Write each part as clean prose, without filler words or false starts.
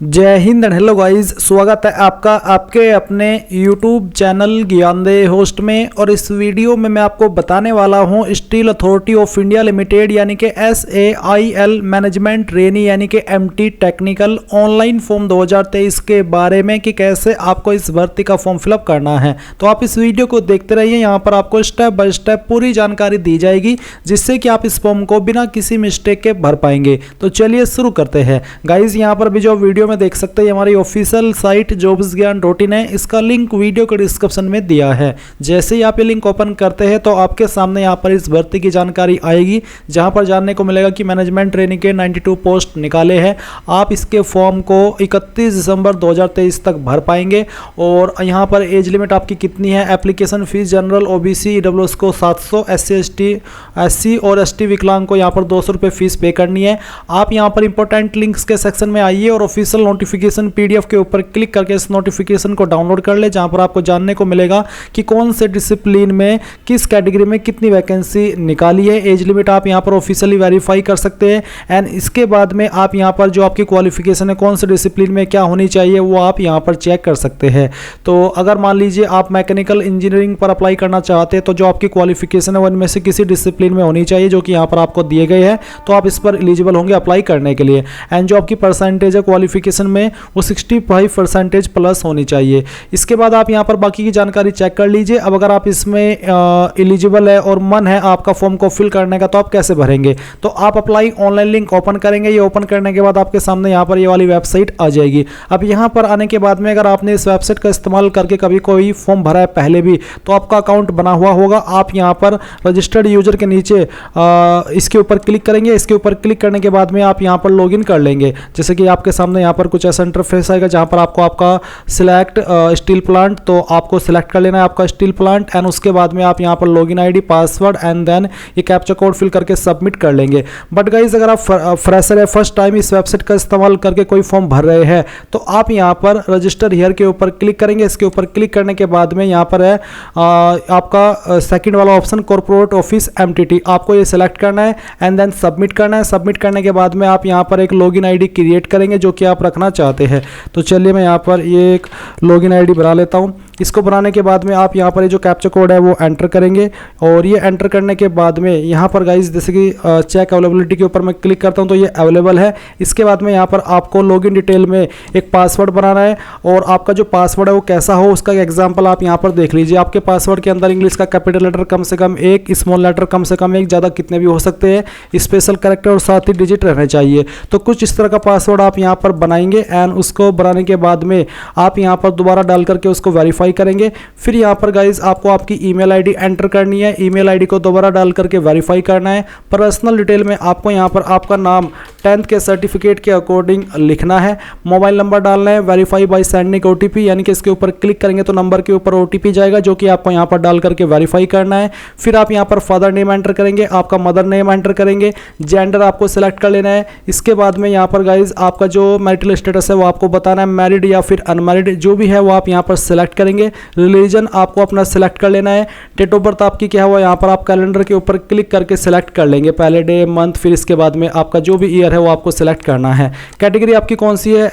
जय Hind and hello guys, स्वागत है आपका आपके अपने YouTube चैनल ज्ञानदेह होस्ट में। और इस वीडियो में मैं आपको बताने वाला हूं steel authority of India limited यानी कि SAIL मैनेजमेंट ट्रेनी यानी कि MT टेक्निकल ऑनलाइन फॉर्म 2023 के बारे में कि कैसे आपको इस भर्ती का फॉर्म फिलअप करना है। तो आप इस वीडियो को देखते रहिए, यहाँ पर आपको स्टेप बाय स्टेप पूरी जानकारी दी जाएगी जिससे कि आप इस फॉर्म को बिना किसी मिस्टेक के भर पाएंगे। तो चलिए शुरू करते हैं गाइज। यहाँ पर भी जो वीडियो में देख सकते हैं हमारी ऑफिशियल साइट jobsgyan.in है, इसका लिंक वीडियो के डिस्क्रिप्शन में दिया है। जैसे ही आप ये लिंक ओपन करते हैं तो आपके सामने यहाँ पर इस भर्ती की जानकारी आएगी, जहां पर जानने को मिलेगा कि मैनेजमेंट ट्रेनिंग के 92 पोस्ट निकाले हैं। आप इसके फॉर्म को 31 दिसंबर 2023 तक भर पाएंगे। और यहाँ पर एज लिमिट आपकी कितनी है, application fees general OBC EWS को 700, SC और ST विकलांग को यहाँ पर 200 रुपये फीस पे करनी है। आप यहाँ पर इंपॉर्टेंट लिंक्स के सेक्शन में आइए और ऑफिशियल नोटिफिकेशन PDF के ऊपर क्लिक करके इस नोटिफिकेशन को डाउनलोड कर ले, जहां पर आपको जानने को मिलेगा कि कौन से डिसिप्लिन में किस कैटेगरी में कितनी वैकेंसी निकाली है। एज लिमिट आप यहां पर ऑफिशियली वेरीफाई कर सकते हैं। एंड इसके बाद में आप यहां पर जो आपकी क्वालिफिकेशन है कौन से डिसिप्लिन में क्या होनी चाहिए वो आप यहां पर चेक कर सकते हैं। तो अगर मान लीजिए आप मैकेनिकल इंजीनियरिंग पर अप्लाई करना चाहते हैं तो जो आपकी क्वालिफिकेशन है वो इनमें से किसी डिसिप्लिन में होनी चाहिए जो कि यहाँ पर आपको दिए गए हैं, तो आप इस पर एलिजिबल होंगे अप्लाई करने के लिए। एंड जो आपकी परसेंटेज है क्वालिफिकेशन में वो 65% प्लस होनी चाहिए। इसके बाद आप यहाँ पर बाकी की जानकारी चेक कर लीजिए। अब अगर आप इसमें एलिजिबल है और मन है आपका फॉर्म को फिल करने का तो आप कैसे भरेंगे। तो आप अप्लाई ऑनलाइन लिंक ओपन करेंगे। ये ओपन करने के बाद आपके सामने यहाँ पर ये वाली वेबसाइट आ जाएगी। अब यहाँ पर आने के बाद में अगर आपने इस वेबसाइट का इस्तेमाल करके कभी कोई फॉर्म भरा है पहले भी तो आपका अकाउंट बना हुआ होगा। आप यहाँ पर रजिस्टर्ड यूजर के नीचे इसके ऊपर क्लिक करेंगे। इसके ऊपर क्लिक करने के बाद में आप यहाँ पर लॉगिन कर लेंगे। जैसे कि आपके सामने यहाँ पर कुछ ऐसा इंटरफेस आएगा जहां पर आपको आपका सिलेक्ट स्टील प्लांट, तो आपको सिलेक्ट कर लेना है आपका स्टील प्लांट। एंड उसके बाद में आप यहां पर login ID password and then ये कैप्चा कोड फिल करके सबमिट कर लेंगे। बट गाइज अगर आप फ्रेशर है, फर्स्ट टाइम इस वेबसाइट का इस्तेमाल करके कोई फॉर्म भर रहे हैं तो आप यहां पर रजिस्टर हियर के ऊपर क्लिक करेंगे। इसके ऊपर क्लिक करने के बाद में यहां पर है आपका सेकंड वाला ऑप्शन कॉर्पोरेट ऑफिस MTT, आपको ये सिलेक्ट करना है एंड देन सबमिट करना है। सबमिट करने के बाद में आप यहां पर एक लॉगिन ID क्रिएट करेंगे जो कि आप रखना चाहते हैं। तो चलिए मैं यहाँ पर ये एक लॉगिन ID बना लेता हूँ। इसको बनाने के बाद में आप यहाँ पर ये जो कैप्चा कोड है वो एंटर करेंगे। और ये एंटर करने के बाद में यहाँ पर गाइज जैसे कि चेक अवेलेबिलिटी के ऊपर मैं क्लिक करता हूँ तो ये अवेलेबल है। इसके बाद में यहाँ पर आपको लॉगिन डिटेल में एक पासवर्ड बनाना है और आपका जो पासवर्ड है वो कैसा हो उसका एग्जाम्पल आप यहाँ पर देख लीजिए। आपके पासवर्ड के अंदर इंग्लिश का कैपिटल लेटर कम से कम 1, स्मॉल लेटर कम से कम 1, ज़्यादा कितने भी हो सकते हैं, स्पेशल कैरेक्टर और साथ ही डिजिट रहने चाहिए। तो कुछ इस तरह का पासवर्ड आप यहाँ पर बनाएंगे। एंड उसको बनाने के बाद में आप यहाँ पर दोबारा डाल करके उसको वेरीफाई करेंगे। फिर यहाँ पर गाइज आपको आपकी ईमेल ID एंटर करनी है। ईमेल ID को दोबारा डाल करके वेरीफाई करना है। पर्सनल डिटेल में आपको यहाँ पर आपका नाम 10th के सर्टिफिकेट के अकॉर्डिंग लिखना है। मोबाइल नंबर डालना है। वेरीफाई बाय सेंडिंग OTP, यानी कि इसके ऊपर क्लिक करेंगे तो नंबर के ऊपर OTP जाएगा जो कि आपको यहाँ पर डाल करके वेरीफाई करना है। फिर आप यहाँ पर फादर नेम एंटर करेंगे, आपका मदर नेम एंटर करेंगे, जेंडर आपको सिलेक्ट कर लेना है। इसके बाद में यहाँ पर गाइज आपका जो मैरिटल स्टेटस है वो आपको बताना है, मैरिड या फिर अनमैरिड जो भी है वो आप यहाँ पर सिलेक्ट करेंगे। रिलीजन आपको अपना सिलेक्ट कर लेना है। डेट ऑफ बर्थ आपकी क्या हुआ यहाँ पर आप कैलेंडर के ऊपर क्लिक करके सिलेक्ट कर लेंगे, पहले डे मंथ, फिर इसके बाद में आपका जो भी ईयर है वो आपको सिलेक्ट करना है। कैटेगरी आपकी कौन सी है,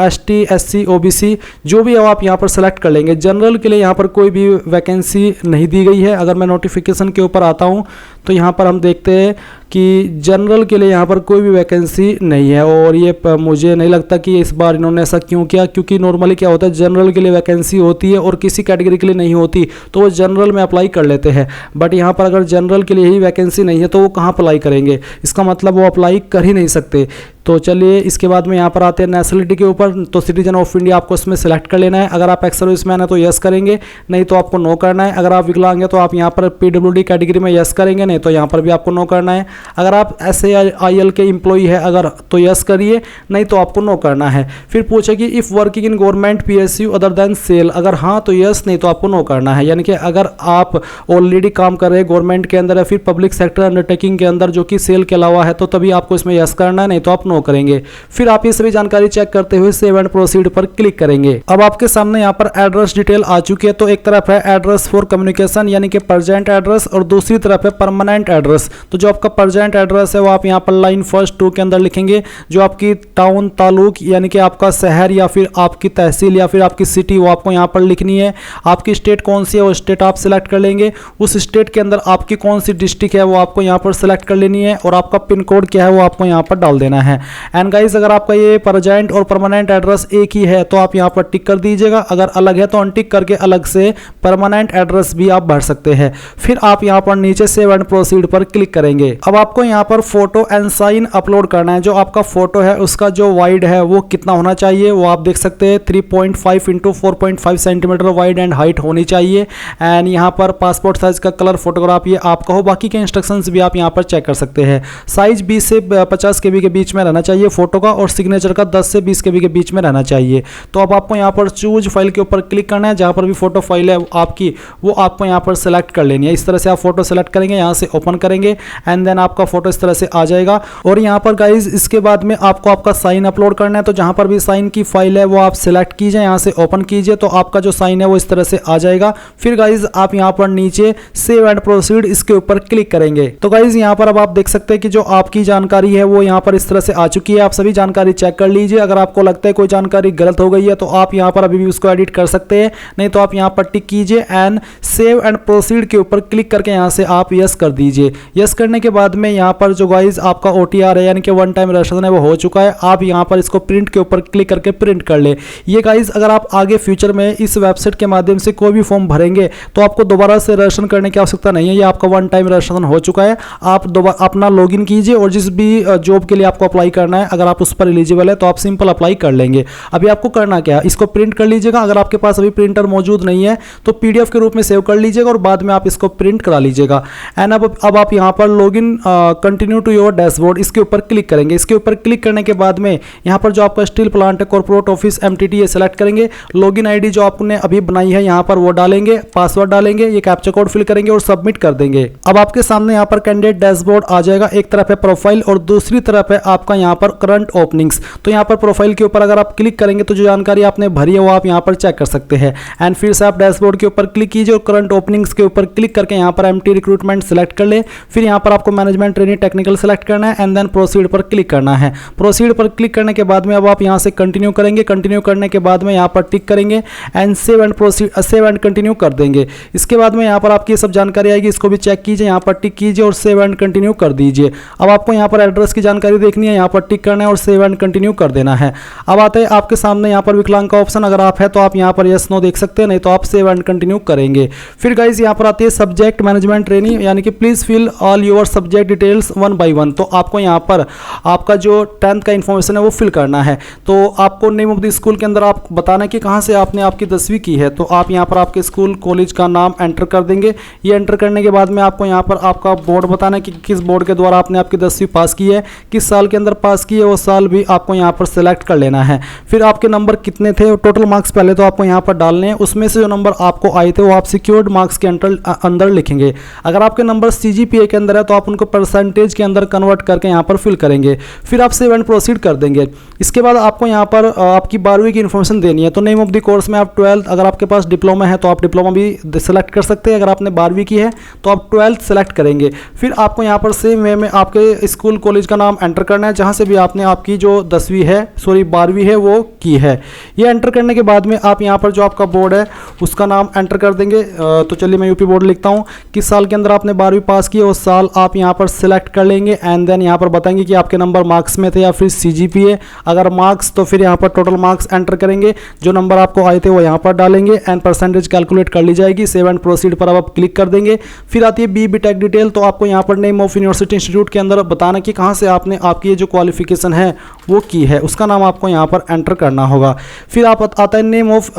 ST SC OBC जो भी है वो आप यहाँ पर सिलेक्ट कर लेंगे। जनरल के लिए यहाँ पर कोई भी वैकेंसी नहीं दी गई है। अगर मैं नोटिफिकेशन के ऊपर आता हूँ तो यहाँ पर हम देखते हैं कि जनरल के लिए यहाँ पर कोई भी वैकेंसी नहीं है। और ये मुझे नहीं लगता कि इस बार इन्होंने ऐसा क्यों किया, क्योंकि नॉर्मली क्या होता है जनरल के लिए वैकेंसी होती है और किसी कैटेगरी के लिए नहीं होती तो वो जनरल में अप्लाई कर लेते हैं। बट यहाँ पर अगर जनरल के लिए ही वैकेंसी नहीं है तो वो कहाँ अप्लाई करेंगे, इसका मतलब वो अप्लाई कर ही नहीं सकते। तो चलिए इसके बाद में यहाँ पर आते हैं नेशनलिटी के ऊपर। तो सिटीजन ऑफ इंडिया आपको इसमें सेलेक्ट कर लेना है। अगर आप एक्स सर्विसमैन है तो यस करेंगे, नहीं तो आपको नो करना है। अगर आप विकलांग है तो आप यहाँ पर PWD कैटेगरी में यस करेंगे, नहीं तो यहाँ पर भी आपको नो करना है। अगर आप SAIL के एम्प्लॉई है अगर तो यस करिए, नहीं तो आपको नो करना है। फिर पूछे कि if working in government PSU other than SAIL, अगर हाँ तो यस, नहीं तो आपको नो करना है। यानी कि अगर आप ऑलरेडी काम कर रहे हैं गवर्नमेंट के अंदर या फिर पब्लिक सेक्टर अंडरटेकिंग के अंदर जो कि सेल के अलावा है तो तभी आपको इसमें यस करना है, नहीं तो आप नो नो करेंगे। फिर आप ये सभी जानकारी चेक करते हुए सेव एंड प्रोसीड पर क्लिक करेंगे। अब आपके सामने यहाँ पर एड्रेस डिटेल आ चुकी है। तो एक तरफ है एड्रेस फॉर कम्युनिकेशन यानी कि प्रेजेंट एड्रेस और दूसरी तरफ है परमानेंट एड्रेस। तो जो आपका प्रेजेंट एड्रेस है वो आप यहाँ पर लाइन फर्स्ट 2 के अंदर लिखेंगे। जो आपकी टाउन तालुक यानी कि आपका शहर या फिर आपकी तहसील या फिर आपकी सिटी वो आपको यहाँ पर लिखनी है। आपकी स्टेट कौन सी है वो स्टेट आप सिलेक्ट कर लेंगे। उस स्टेट के अंदर आपकी कौन सी डिस्ट्रिक्ट है वो आपको यहाँ पर सिलेक्ट कर लेनी है और आपका पिन कोड क्या है वो आपको यहाँ पर डाल देना है। एंड गाइस अगर आपका ये प्रेजेंट और परमानेंट एड्रेस एक ही है तो आप यहाँ पर टिक कर दीजिएगा। अगर अलग है तो अनटिक करके अलग से परमानेंट एड्रेस भी आप भर सकते हैं। फिर आप यहाँ पर नीचे सेव एंड प्रोसीड पर क्लिक करेंगे। अब आपको यहाँ पर फोटो एंड साइन अपलोड करना है। जो आपका फोटो है उसका जो वाइड है वो कितना होना चाहिए वो आप देख सकते हैं 3.5 into 4.5 centimetre wide and height होनी चाहिए। एंड यहाँ पर पासपोर्ट साइज का कलर फोटोग्राफ ये आपका हो। बाकी के इंस्ट्रक्शंस भी आप यहाँ पर चेक कर सकते हैं। साइज 20 से 50 KB के बीच में रहना चाहिए फोटो का और सिग्नेचर का 10 से 20 KB के बीच में रहना चाहिए। तो अब आपको यहाँ पर चूज फाइल के ऊपर क्लिक करना है। जहाँ पर भी फोटो फाइल है आपकी वो आपको यहाँ पर सेलेक्ट कर लेनी है। इस तरह से आप फोटो सेलेक्ट करेंगे, यहाँ से ओपन करेंगे एंड देन आपका फोटो इस तरह से आ जाएगा। और यहाँ पर गाइज इसके बाद में आपको आपका साइन अपलोड करना है। तो जहाँ पर भी साइन की फाइल है वो आप सिलेक्ट कीजिए, यहाँ से ओपन कीजिए तो आपका जो साइन है वो इस तरह से आ जाएगा। फिर गाइज आप यहाँ पर नीचे सेव एंड प्रोसीड इसके ऊपर क्लिक करेंगे। तो गाइज यहाँ पर अब आप देख सकते हैं कि जो आपकी जानकारी है वो यहाँ पर इस तरह से आ चुकी है। आप सभी जानकारी चेक कर लीजिए। अगर आपको लगता है कोई जानकारी गलत हो गई है तो आप यहाँ पर अभी भी उसको एडिट कर सकते हैं, नहीं तो आप यहाँ पर टिक कीजिए एंड सेव एंड प्रोसीड के ऊपर क्लिक करके यहाँ से आप यस कर दीजिए। यस करने के बाद में यहाँ पर जो गाइज आपका OTR है यानी कि वन टाइम रजिस्ट्रेशन है वो हो चुका है। आप यहाँ पर इसको प्रिंट के ऊपर क्लिक करके प्रिंट कर ले। ये गाइज अगर आप आगे फ्यूचर में इस वेबसाइट के माध्यम से कोई भी फॉर्म भरेंगे तो आपको दोबारा से रजिस्ट्रेशन करने की आवश्यकता नहीं है। ये आपका वन टाइम रजिस्ट्रेशन हो चुका है। आप दोबारा अपना लॉगिन कीजिए और जिस भी जॉब के लिए आपको अप्लाई करना है अगर आप उस पर एलिजिबल है तो आप सिंपल अप्लाई कर लेंगे। अभी आपको करना क्या है, इसको प्रिंट कर लीजिएगा। अगर आपके पास अभी प्रिंटर मौजूद नहीं है तो PDF के रूप में सेव कर लीजिएगा और बाद में आप इसको प्रिंट करा लीजिएगा। एंड अब आप यहाँ पर login continue to your dashboard इसके ऊपर क्लिक करेंगे। इसके ऊपर क्लिक करने के बाद में यहाँ पर जो आपका स्टील प्लांट है कॉर्पोरेट ऑफिस MTT ये सेलेक्ट करेंगे। लॉगिन ID जो आपने अभी बनाई है यहाँ पर वो डालेंगे, पासवर्ड डालेंगे, ये कैप्चा कोड फिल करेंगे और सबमिट कर देंगे। अब आपके सामने यहाँ पर कैंडिडेट डैशबोर्ड आ जाएगा। एक तरफ है प्रोफाइल और दूसरी तरफ है आपका यहाँ पर करंट ओपनिंग्स। तो यहाँ पर प्रोफाइल के ऊपर अगर आप क्लिक करेंगे तो जो जानकारी आपने भरी है वो आप यहाँ पर चेक कर सकते हैं। एंड फिर से आप डैशबोर्ड के ऊपर क्लिक कीजिए और करंट ओपनिंग्स के ऊपर क्लिक करके यहाँ पर MT रिक्रूटमेंट सेलेक्ट कर ले। फिर यहाँ पर आपको मैनेजमेंट ट्रेनिंग टेक्निकल सेलेक्ट करना है एंड देन प्रोसीड पर क्लिक करना है। प्रोसीड पर क्लिक करने के बाद में अब आप यहाँ से कंटिन्यू करेंगे। कंटिन्यू करने के बाद में यहाँ पर टिक करेंगे and save and proceed save and continue कर देंगे। इसके बाद में यहाँ पर आपकी सब जानकारी आएगी, इसको भी चेक कीजिए, यहाँ पर टिक कीजिए और सेव एंड कंटिन्यू कर दीजिए। अब आपको यहाँ पर एड्रेस की जानकारी देखनी है, यहाँ पर टिक करना है और सेव एंड कंटिन्यू कर देना है। अब आता है आपके सामने यहाँ पर विकलांग का ऑप्शन। अगर आप है तो आप यहाँ पर यस नो देख सकते हैं, नहीं तो आप सेव एंड कंटिन्यू करेंगे। फिर गाइज यहाँ पर आती है सब्जेक्ट मैनेजमेंट ट्रेनिंग यानी कि please fill all your subject details 1 by 1। तो आपको यहाँ पर आपका जो 10th का इन्फॉर्मेशन है वो फिल करना है। तो आपको नेम ऑफ द स्कूल के अंदर आप बताना कि कहाँ से आपने आपकी 10वीं की है। तो आप यहाँ पर आपके स्कूल कॉलेज का नाम एंटर कर देंगे। ये एंटर करने के बाद में आपको यहाँ पर आपका बोर्ड बताना है कि किस बोर्ड के द्वारा आपने आपकी 10वीं पास की है, किस साल के अंदर पास की है, वो साल भी आपको यहाँ पर सेलेक्ट कर लेना है। फिर आपके नंबर कितने थे, टोटल मार्क्स पहले तो आपको यहाँ पर डालने हैं। उसमें से जो नंबर आपको आए थे वो आप सिक्योर्ड मार्क्स के अंदर लिखेंगे। अगर आपके नंबर CGPA के अंदर है तो आप उनको परसेंटेज के अंदर कन्वर्ट करके यहाँ पर फिल करेंगे। फिर आप सेव एंड प्रोसीड कर देंगे। इसके बाद आपको यहाँ पर आपकी 12वीं की इन्फॉर्मेशन देनी है। तो नेम ऑफ द कोर्स में आप 12th, अगर आपके पास डिप्लोमा है तो आप डिप्लोमा भी सेलेक्ट कर सकते हैं। अगर आपने 12वीं की है तो आप 12th सेलेक्ट करेंगे। फिर आपको यहाँ पर सेम वे में आपके स्कूल कॉलेज का नाम एंटर करना है जहाँ से भी आपने आपकी जो 12वीं है वो की है। ये एंटर करने के बाद में आप यहाँ पर जो आपका बोर्ड है उसका नाम एंटर कर देंगे। तो चलिए मैं UP बोर्ड लिखता हूँ। किस साल के अंदर आपने 12वीं पास की है उस साल आप यहाँ पर सिलेक्ट कर लेंगे एंड देन यहाँ पर बताएंगे कि आपके नंबर मार्क्स में थे या फिर CGPA। अगर मार्क्स तो फिर यहाँ पर टोटल मार्क्स एंटर करेंगे, जो नंबर आपको आए थे वो यहाँ पर डालेंगे एंड परसेंटेज कैलकुलेट कर ली जाएगी। सेव एंड प्रोसीड पर आप क्लिक कर देंगे। फिर आती है BTech डिटेल। तो आपको यहाँ पर नेम ऑफ यूनिवर्सिटी इंस्टीट्यूट के अंदर बताना कि कहाँ से आपने आपकी जो क्वालिफिकेशन है वो की है, उसका नाम आपको यहाँ पर एंटर करना होगा। फिर आप आता है नेम ऑफ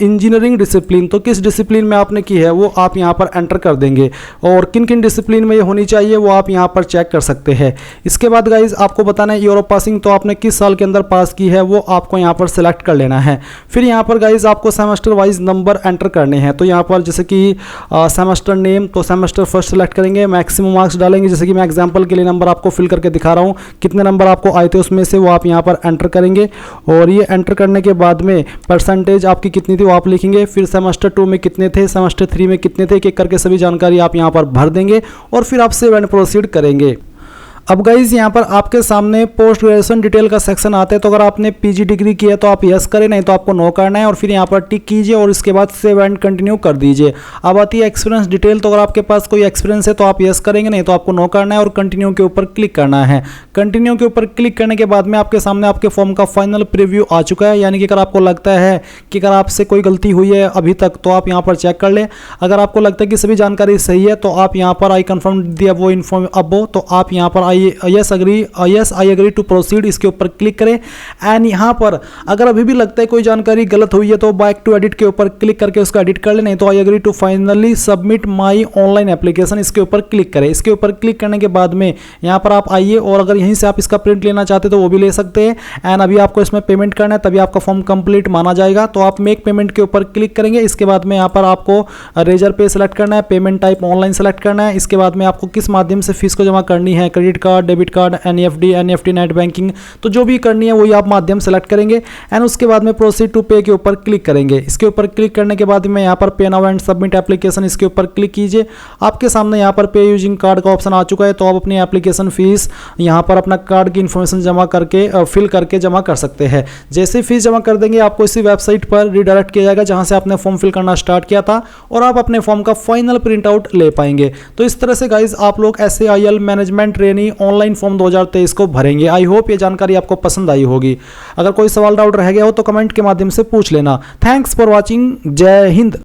इंजीनियरिंग डिसिप्लिन। तो किस डिसिप्लिन में आपने की है वो आप यहाँ पर एंटर कर देंगे और किन किन डिसिप्लिन में ये होनी चाहिए वो आप यहाँ पर चेक कर सकते हैं। इसके बाद गाइज आपको बताना है ईयर ऑफ पासिंग। तो आपने किस साल के अंदर पास की है वो आपको यहाँ पर सिलेक्ट कर लेना है। फिर यहाँ पर गाइज आपको सेमेस्टर वाइज नंबर एंटर करने हैं। तो यहाँ पर जैसे कि सेमेस्टर नेम, तो सेमेस्टर फर्स्ट सेलेक्ट करेंगे, मैक्सिमम मार्क्स डालेंगे। जैसे कि मैं एग्जांपल के लिए नंबर आपको फिल करके दिखा रहा हूँ, कितने नंबर आपको आए थे उसमें में से वो आप यहाँ पर एंटर करेंगे और ये एंटर करने के बाद में परसेंटेज आपकी कितनी थी वो आप लिखेंगे। फिर सेमेस्टर 2 में कितने थे, सेमेस्टर 3 में कितने थे, एक एक करके सभी जानकारी आप यहाँ पर भर देंगे और फिर आप सेव एंड प्रोसीड करेंगे। अब गाइज यहाँ पर आपके सामने पोस्ट ग्रेजुएशन डिटेल का सेक्शन आता है। तो अगर आपने पीजी डिग्री की है तो आप यस करें, नहीं तो आपको नो करना है और फिर यहाँ पर टिक कीजिए और इसके बाद सेव एंड कंटिन्यू कर दीजिए। अब आती है एक्सपीरियंस डिटेल। तो अगर आपके पास कोई एक्सपीरियंस है तो आप यस करेंगे, नहीं तो आपको नो करना है और कंटिन्यू के ऊपर क्लिक करना है। कंटिन्यू के ऊपर क्लिक करने के बाद में आपके सामने आपके फॉर्म का फाइनल प्रीव्यू आ चुका है। यानी कि अगर आपको लगता है कि अगर आपसे कोई गलती हुई है अभी तक तो आप यहाँ पर चेक कर लें। अगर आपको लगता है कि सभी जानकारी सही है तो आप यहाँ पर आई कन्फर्म दिया वो इन्फॉर्म अबो, तो आप यहाँ पर yes I agree to proceed इसके ऊपर क्लिक करें। एंड यहाँ पर अगर अभी भी लगता है कोई जानकारी गलत हुई है तो बैक टू एडिट के ऊपर क्लिक करके उसको एडिट कर लें, नहीं तो I agree to finally submit my online application इसके ऊपर क्लिक करें। इसके ऊपर क्लिक करने के बाद में यहाँ पर आप आइए और अगर यहीं से आप इसका प्रिंट लेना चाहते तो वो भी ले सकते हैं। एंड अभी आपको इसमें पेमेंट करना है तभी आपका फॉर्म कंप्लीट माना जाएगा। तो आप मेक पेमेंट के ऊपर क्लिक करेंगे। इसके बाद में यहाँ पर आपको रेजर पे सेलेक्ट करना है, पेमेंट टाइप ऑनलाइन सेलेक्ट करना है। इसके बाद में आपको किस माध्यम से फीस को जमा करनी है, credit card, debit card, NEFT net banking, तो जो भी करनी है वही आप माध्यम सेलेक्ट करेंगे। एंड उसके बाद में प्रोसीड टू पे के ऊपर क्लिक करेंगे। इसके ऊपर क्लिक करने के बाद में यहाँ पर पे नाउ एंड सबमिट एप्लीकेशन इसके ऊपर क्लिक कीजिए। आपके सामने यहाँ पर पे यूजिंग कार्ड का ऑप्शन आ चुका है। तो आप अपनी एप्लीकेशन फीस यहाँ पर अपना कार्ड की इन्फॉर्मेशन जमा करके फिल करके जमा कर सकते हैं। जैसे फीस जमा कर देंगे आपको इसी वेबसाइट पर रिडायरेक्ट किया जाएगा जहां से आपने फॉर्म फिल करना स्टार्ट किया था और आप अपने फॉर्म का फाइनल प्रिंट आउट ले पाएंगे। तो इस तरह से गाइज आप लोग SAIL management trainee online form 2023 को भरेंगे। आई होप ये जानकारी आपको पसंद आई होगी। अगर कोई सवाल डाउट रह गया हो तो कमेंट के माध्यम से पूछ लेना। Thanks for watching. जय हिंद।